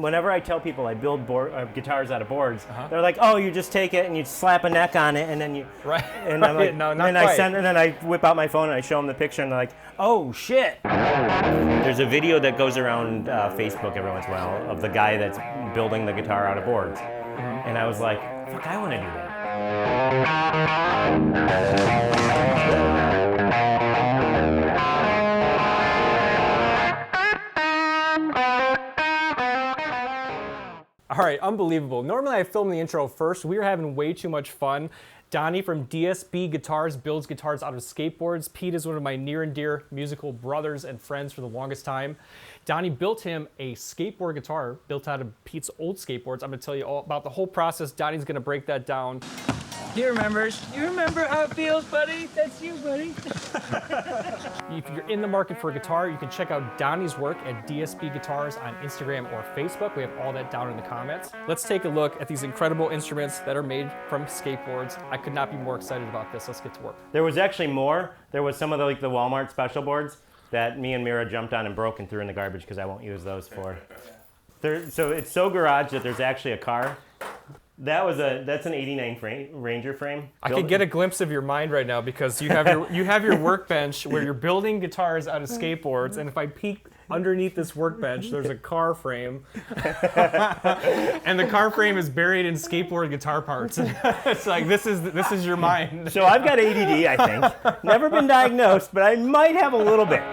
Whenever I tell people I build guitars out of boards, they're like, "Oh, you just take it and you slap a neck on it, and then you." Right. And I'm like, no, not and quite. and then I whip out my phone and I show them the picture, and they're like, "Oh shit!" There's a video that goes around Facebook every once in a while of the guy that's building the guitar out of boards, and I was like, "Fuck, I want to do that." All right, unbelievable. Normally I film the intro first. We were having way too much fun. Donnie from DSB Guitars builds guitars out of skateboards. Pete is one of my near and dear musical brothers and friends for the longest time. Donnie built him a skateboard guitar built out of Pete's old skateboards. I'm gonna tell you all about the whole process. Donnie's gonna break that down. He remembers. You remember how it feels, buddy? That's you, buddy. If you're in the market for a guitar, you can check out Donnie's work at DSB Guitars on Instagram or Facebook. We have all that down in the comments. Let's take a look at these incredible instruments that are made from skateboards. I could not be more excited about this. Let's get to work. There was actually more. There was some of the the Walmart special boards that me and Mira jumped on and broke and threw in the garbage because I won't use those for. So it's so garage that there's actually a car. That's an '89 Ranger frame. I could get a glimpse of your mind right now because you have your workbench where you're building guitars out of skateboards, and if I peek underneath this workbench, there's a car frame, and the car frame is buried in skateboard guitar parts. It's like this is your mind. So I've got ADD, I think. Never been diagnosed, but I might have a little bit.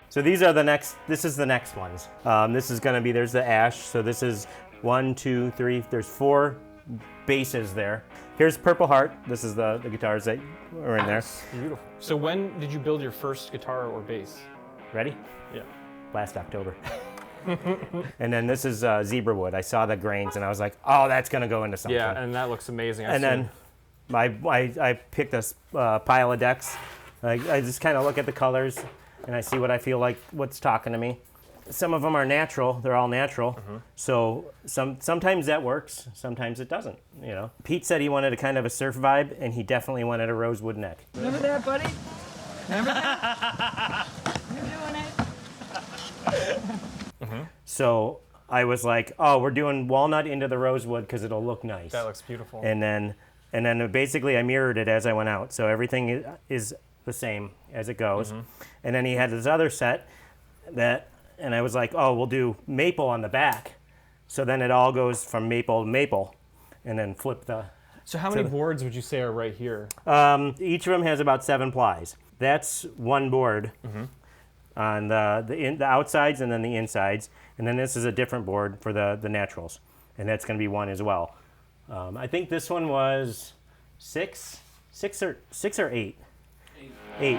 So this is the next ones. This is gonna be, there's the ash. So this is 1, 2, 3, there's 4 bases there. Here's Purple Heart. This is the guitars that are in there. Beautiful. So when did you build your first guitar or bass? Ready? Yeah. Last October. And then this is zebra wood. I saw the grains and I was like, oh, that's gonna go into something. Yeah, and that looks amazing. And then I picked this pile of decks. I just kind of look at the colors and I see what I feel like, what's talking to me. Some of them are natural, they're all natural. So sometimes that works, sometimes it doesn't, you know. Pete said he wanted a kind of a surf vibe, and he definitely wanted a rosewood neck. Remember that, buddy? Remember that? You're doing it. So I was like, oh, we're doing walnut into the rosewood because it'll look nice. that looks beautiful. And then basically I mirrored it as I went out. So everything is the same as it goes. And then he had this other set and I was like, oh, we'll do maple on the back. So then it all goes from maple to maple, and then flip the. So how many boards would you say are right here? Each of them has about 7 plies. That's one board on the outsides and then the insides. And then this is a different board for the naturals. And that's going to be one as well. I think this one was 6 or 8. 8.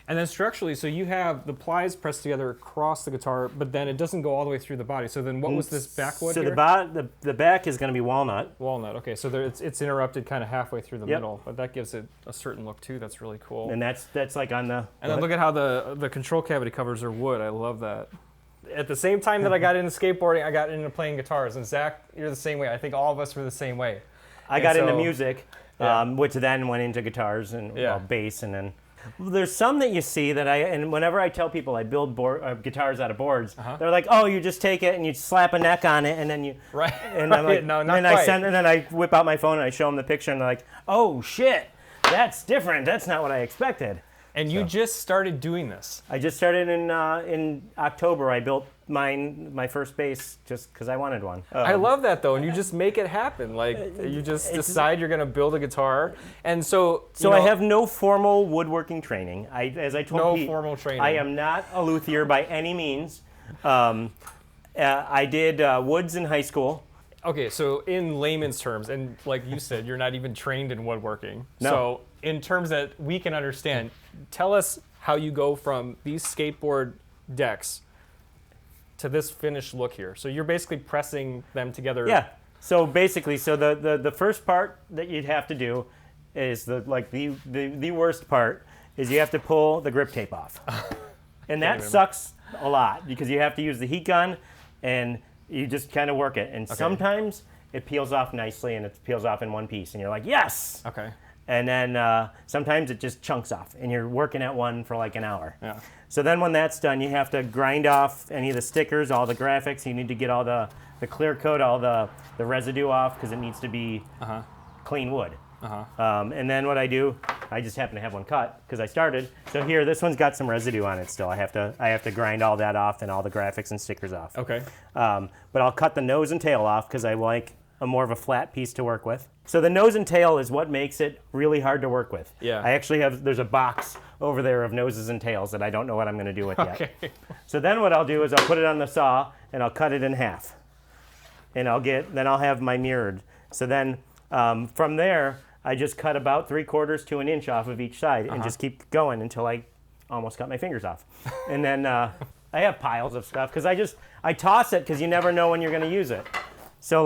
And then structurally, so you have the plies pressed together across the guitar, but then it doesn't go all the way through the body. So then what was this backwood So here? the back is going to be walnut. Walnut, okay. So there, it's interrupted kind of halfway through the middle, but that gives it a certain look too. That's really cool. And that's like on the... And then look at how the control cavity covers are wood. I love that. At the same time that I got into skateboarding, I got into playing guitars. And Zach, you're the same way. I think all of us were the same way. I got into music, which then went into guitars and bass, and then... There's some that you see that and whenever I tell people I build guitars out of boards, they're like, oh, you just take it and you slap a neck on it, and then you... Right. And I'm like, no, not and quite. and then I whip out my phone and I show them the picture, and they're like, oh, shit, that's different. That's not what I expected. And you just started doing this. I just started in October. I built my first bass just because I wanted one. I love that though, and you just make it happen. Like you just decide you're going to build a guitar, and so I have no formal woodworking training. As I told Pete, formal training. I am not a luthier by any means. I did woods in high school. Okay, so in layman's terms, and like you said, you're not even trained in woodworking. No. So in terms that we can understand, tell us how you go from these skateboard decks to this finished look here. So you're basically pressing them together. Yeah. So basically, the first part that you'd have to do is the worst part is you have to pull the grip tape off, and that sucks a lot because you have to use the heat gun and you just kind of work it, and sometimes it peels off nicely and it peels off in one piece, and you're like, yes. Okay. And then sometimes it just chunks off, and you're working at one for like an hour. Yeah. So then when that's done, you have to grind off any of the stickers, all the graphics. You need to get all the clear coat, all the residue off, because it needs to be clean wood. And then what I do, I just happen to have one cut because I started. So here, this one's got some residue on it still. I have to grind all that off and all the graphics and stickers off. Okay. But I'll cut the nose and tail off because I like more of a flat piece to work with. So the nose and tail is what makes it really hard to work with. Yeah. I actually there's a box over there of noses and tails that I don't know what I'm going to do with yet. So then what I'll do is I'll put it on the saw and I'll cut it in half. And then I'll have my mirrored. So then from there, I just cut about 3/4 to an inch off of each side and just keep going until I almost cut my fingers off. And then I have piles of stuff because I toss it because you never know when you're going to use it. So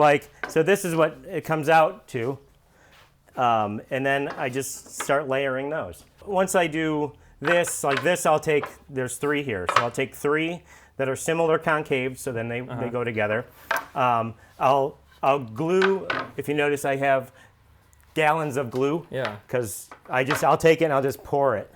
this is what it comes out to. And then I just start layering those. Once I do this, like this, there's 3 here. So I'll take 3 that are similar concave, so then they go together. I'll glue, if you notice I have gallons of glue. Yeah. Because I'll take it and I'll just pour it.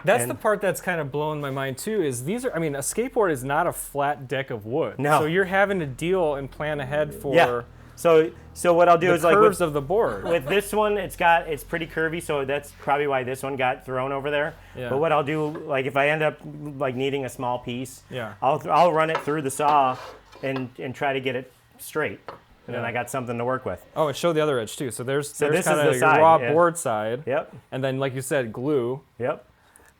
That's the part that's kind of blowing my mind too, is a skateboard is not a flat deck of wood. No. So you're having to deal and plan ahead for So what I'll do the is curves of the board. with this one, it's pretty curvy, so that's probably why this one got thrown over there. Yeah. But what I'll do, like if I end up like needing a small piece, Yeah. I'll run it through the saw and try to get it straight. And then I got something to work with. Oh, and show the other edge too. So there's this kind is of the your side, raw yeah. board side. Yep. And then, like you said, glue. Yep.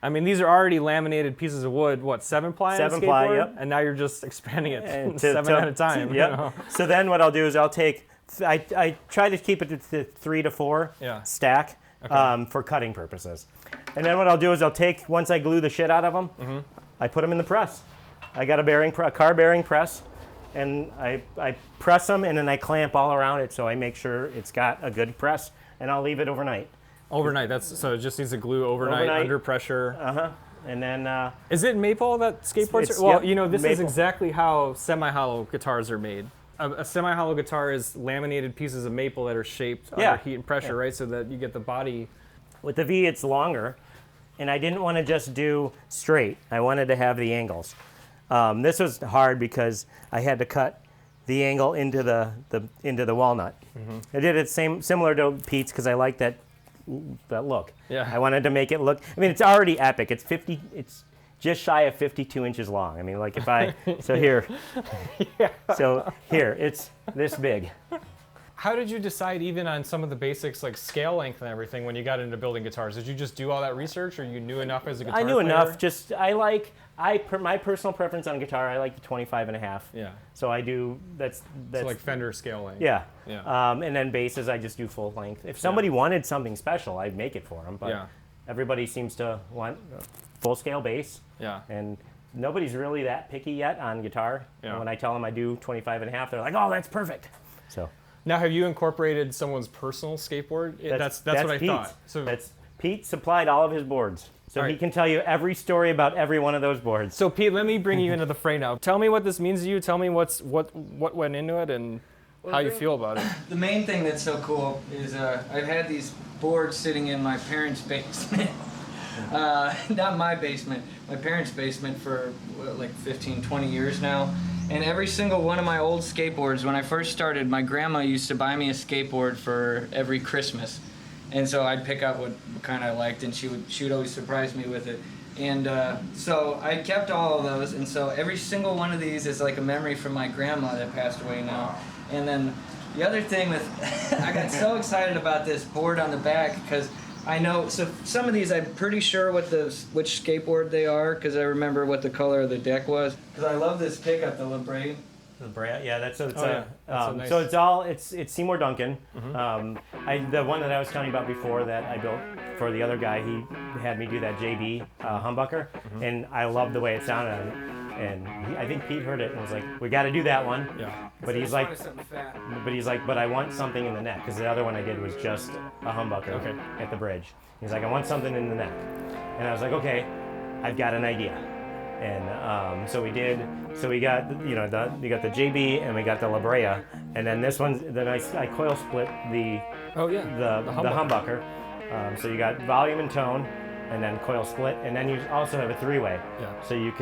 I mean, these are already laminated pieces of wood. What, 7-ply? 7-ply, skateboard? yep. And now you're just expanding it And 7 at a time. Yep. You know? So then what I'll do is I'll take, I try to keep it to 3 to 4 stack for cutting purposes. And then what I'll do is once I glue the shit out of them, I put them in the press. I got a car bearing press, and I press them and then I clamp all around it so I make sure it's got a good press, and I'll leave it overnight. Overnight, so it just needs to glue overnight under pressure. And then is it maple that skateboards it's- are? Well, yep, this is maple. exactly how semi-hollow guitars are made. A semi-hollow guitar is laminated pieces of maple that are shaped under heat and pressure, right? So that you get the body. With the V, it's longer, and I didn't want to just do straight. I wanted to have the angles. This was hard because I had to cut the angle into the walnut. I did it similar to Pete's because I like that look. Yeah. I wanted to make it look. I mean, it's already epic. It's just shy of 52 inches long. I mean, like so here, so here, it's this big. How did you decide even on some of the basics like scale length and everything when you got into building guitars? Did you just do all that research, or you knew enough as a guitar I knew player? enough. My personal preference on guitar, I like the 25.5. Yeah. So I do, that's So like Fender scale length. yeah. Yeah. And then basses, I just do full length. If somebody wanted something special, I'd make it for them. But everybody seems to want full scale bass. Yeah. And nobody's really that picky yet on guitar. Yeah. And when I tell them I do 25.5, they're like, oh, that's perfect. So Now, have you incorporated someone's personal skateboard? That's what I Pete's. thought. So Pete supplied all of his boards. So All he right. can tell you every story about every one of those boards. So Pete, let me bring you into the fray now. Tell me what this means to you. Tell me what went into it and how you feel about it. The main thing that's so cool is I've had these boards sitting in my parents' basement. Not my basement, my parents' basement for like 15, 20 years now. And every single one of my old skateboards, when I first started, my grandma used to buy me a skateboard for every Christmas. And so I'd pick out what kind I liked, and she would always surprise me with it. And so I kept all of those, and so every single one of these is like a memory from my grandma that passed away now. And then the other thing with, I got so excited about this board on the back because I know, so some of these I'm pretty sure which skateboard they are because I remember what the color of the deck was. Because I love this pickup, the LeBray. Yeah, that's so nice. so it's Seymour Duncan. The one that I was telling you about before that I built for the other guy, he had me do that JB humbucker, and I loved the way it sounded. And I think Pete heard it and was like, "We got to do that one." Yeah. But he's like, "But I want something in the neck because the other one I did was just a humbucker at the bridge." He's like, "I want something in the neck," and I was like, "Okay, I've got an idea." And so we got you got the JB and we got the La Brea, and then this one, then I coil split the humbucker. So you got volume and tone, and then coil split, and then you also have a three-way. Yeah. So you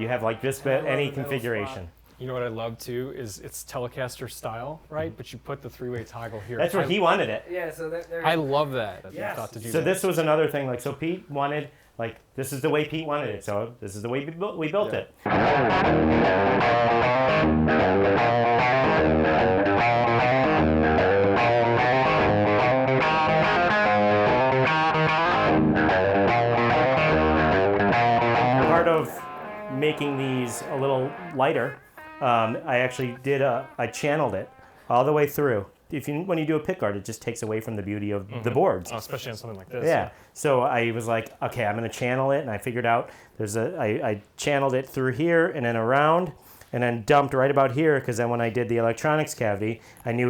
have like just any configuration. You know what I love too is it's Telecaster style, right? But you put the three-way toggle here. That's where he wanted it. Yeah, so I love that. Yes. Thought to do So that. this was another thing. Like, so Pete wanted, like, this is the way Pete wanted it. So this is the way we built it. Part of making these a little lighter, I actually I channeled it all the way through. When you do a pickguard, it just takes away from the beauty of the boards. Oh, especially on something like this. Yeah. So I was like, okay, I'm going to channel it, and I figured out I channeled it through here and then around, and then dumped right about here, because then when I did the electronics cavity, I knew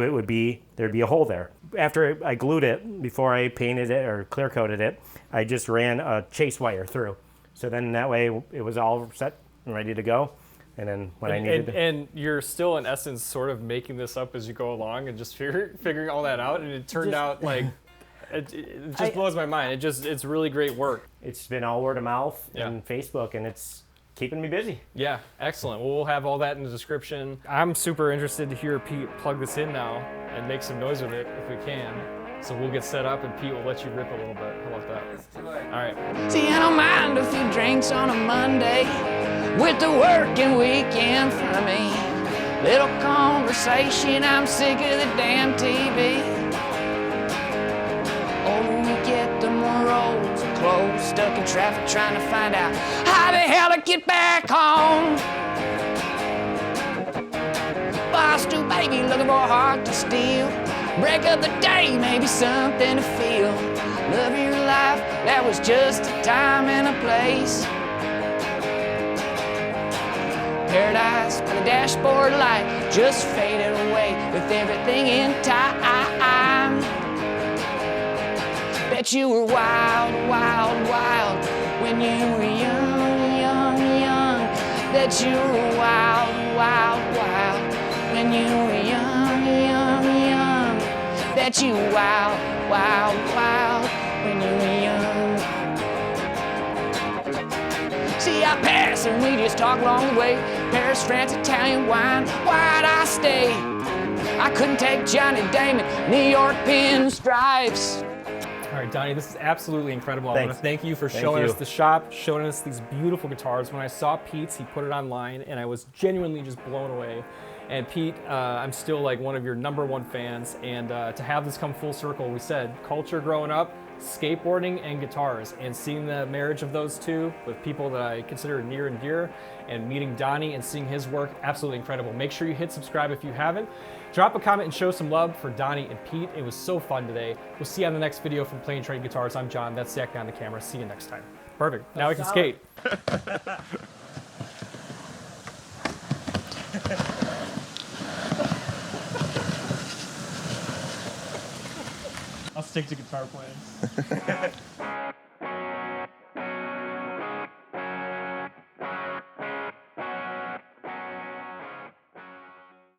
there'd be a hole there. After I glued it, before I painted it or clear coated it, I just ran a chase wire through. So then that way it was all set and ready to go. And then when I needed and you're still in essence sort of making this up as you go along and just figuring all that out, and it turned out like it just blows my mind. It's really great work. It's been all word of mouth Yeah. and Facebook, and it's keeping me busy. Yeah, excellent. Well, we'll have all that in the description. I'm super interested to hear Pete plug this in now and make some noise with it if we can. So we'll get set up and Pete will let you rip a little bit. How about that? Let's do it. All right. See, I don't mind a few drinks on a Monday with the working weekend for me. Little conversation, I'm sick of the damn TV. Older we get, the more roads are closed, stuck in traffic trying to find out how the hell to get back home. Boss to baby, looking for a heart to steal. Break of the day, maybe something to feel. Love of your life, that was just a time and a place. Paradise by the dashboard light just faded away with everything in time. Bet you were wild, wild, wild when you were young, young, young. Bet you were wild, wild, wild when you were young, young, young. Bet you wild, wild, wild when you were young. See, I pass and we just talk along the way. Paris, France, Italian wine, why'd I stay? I couldn't take Johnny Damon, New York pinstripes. All right, Donnie, this is absolutely incredible. I want Thanks. to thank you for Thank showing you. us the shop, showing us these beautiful guitars. When I saw Pete's, he put it online, and I was genuinely just blown away. And Pete, I'm still like one of your #1 fans, and to have this come full circle, we said culture growing up, skateboarding and guitars, and seeing the marriage of those two with people that I consider near and dear, and meeting Donnie and seeing his work, absolutely incredible. Make sure you hit subscribe if you haven't. Drop a comment and show some love for Donnie and Pete. It was so fun today. We'll see you on the next video from Plain Train Guitars. I'm John, that's Zach on the camera. See you next time. Perfect, now we can skate. I'll stick to guitar playing.